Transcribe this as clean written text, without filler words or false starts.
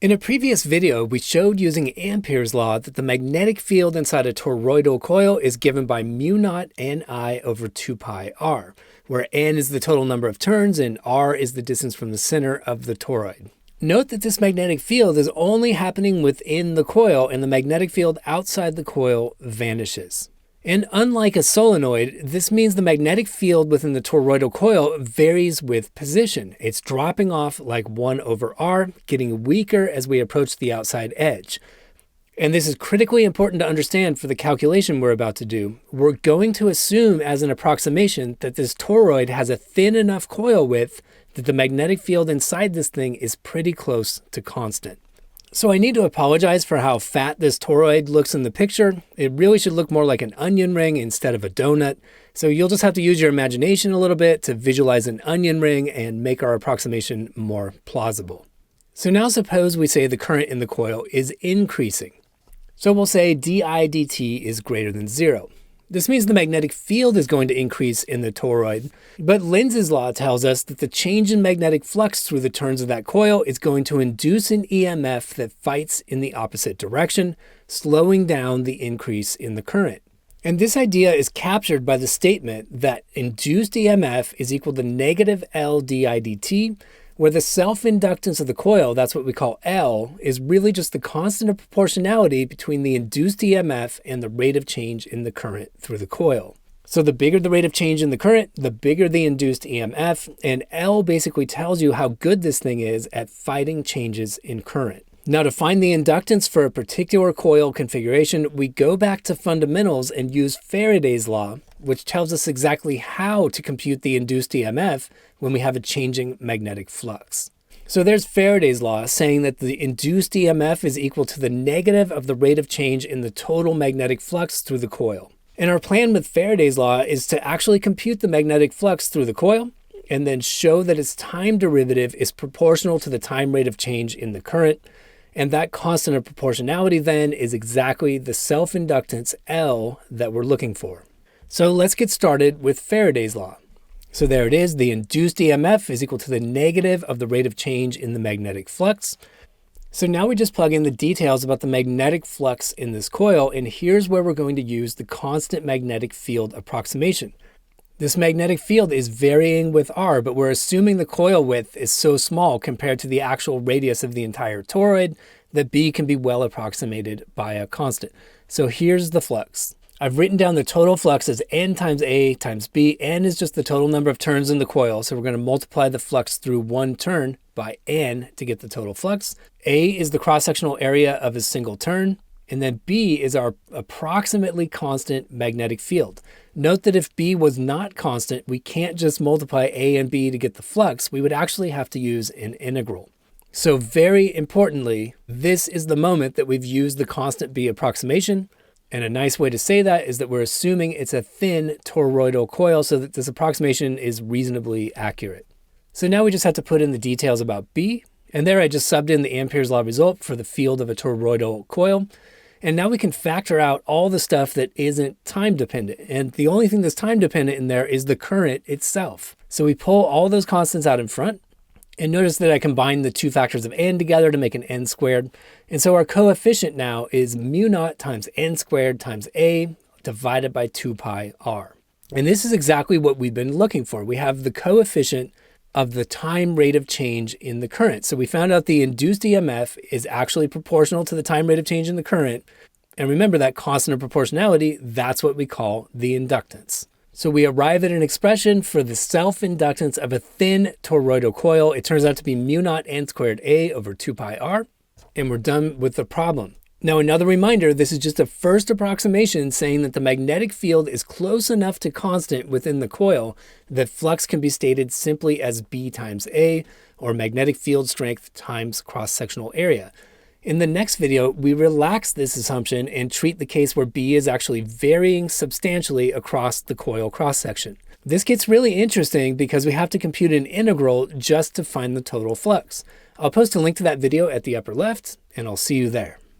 In a previous video, we showed using Ampere's law that the magnetic field inside a toroidal coil is given by mu naught Ni over 2 pi r, where N is the total number of turns and R is the distance from the center of the toroid. Note that this magnetic field is only happening within the coil and the magnetic field outside the coil vanishes. And unlike a solenoid, this means the magnetic field within the toroidal coil varies with position. It's dropping off like 1 over r, getting weaker as we approach the outside edge. And this is critically important to understand for the calculation we're about to do. We're going to assume as an approximation that this toroid has a thin enough coil width that the magnetic field inside this thing is pretty close to constant. So I need to apologize for how fat this toroid looks in the picture. It really should look more like an onion ring instead of a donut. So you'll just have to use your imagination a little bit to visualize an onion ring and make our approximation more plausible. So now suppose we say the current in the coil is increasing. So we'll say di dt is greater than 0. This means the magnetic field is going to increase in the toroid, but Lenz's law tells us that the change in magnetic flux through the turns of that coil is going to induce an EMF that fights in the opposite direction, slowing down the increase in the current. And this idea is captured by the statement that induced EMF is equal to negative L di dt, where the self-inductance of the coil, that's what we call L, is really just the constant of proportionality between the induced EMF and the rate of change in the current through the coil. So the bigger the rate of change in the current, the bigger the induced EMF, and L basically tells you how good this thing is at fighting changes in current. Now, to find the inductance for a particular coil configuration, we go back to fundamentals and use Faraday's law, which tells us exactly how to compute the induced EMF when we have a changing magnetic flux. So there's Faraday's law saying that the induced EMF is equal to the negative of the rate of change in the total magnetic flux through the coil. And our plan with Faraday's law is to actually compute the magnetic flux through the coil and then show that its time derivative is proportional to the time rate of change in the current. And that constant of proportionality then is exactly the self-inductance L that we're looking for. So let's get started with Faraday's law. So there it is, the induced EMF is equal to the negative of the rate of change in the magnetic flux. So now we just plug in the details about the magnetic flux in this coil, and here's where we're going to use the constant magnetic field approximation. This magnetic field is varying with r, but we're assuming the coil width is so small compared to the actual radius of the entire toroid that B can be well approximated by a constant. So here's the flux. I've written down the total flux as N times A times B. N is just the total number of turns in the coil, so we're going to multiply the flux through one turn by N to get the total flux. A is the cross-sectional area of a single turn, and then B is our approximately constant magnetic field. Note that if B was not constant, we can't just multiply A and B to get the flux. We would actually have to use an integral. So very importantly, this is the moment that we've used the constant B approximation. And a nice way to say that is that we're assuming it's a thin toroidal coil so that this approximation is reasonably accurate. So now we just have to put in the details about B. And there I just subbed in the Ampere's law result for the field of a toroidal coil. And now we can factor out all the stuff that isn't time dependent. And the only thing that's time dependent in there is the current itself. So we pull all those constants out in front. And notice that I combined the two factors of N together to make an N squared. And so our coefficient now is mu naught times N squared times A divided by 2 pi r. And this is exactly what we've been looking for. We have the coefficient of the time rate of change in the current. So we found out the induced EMF is actually proportional to the time rate of change in the current. And remember that constant of proportionality, that's what we call the inductance. So we arrive at an expression for the self-inductance of a thin toroidal coil. It turns out to be mu naught N squared A over 2 pi r. And we're done with the problem. Now, another reminder, this is just a first approximation saying that the magnetic field is close enough to constant within the coil that flux can be stated simply as B times A, or magnetic field strength times cross-sectional area. In the next video, we relax this assumption and treat the case where B is actually varying substantially across the coil cross-section. This gets really interesting because we have to compute an integral just to find the total flux. I'll post a link to that video at the upper left, and I'll see you there.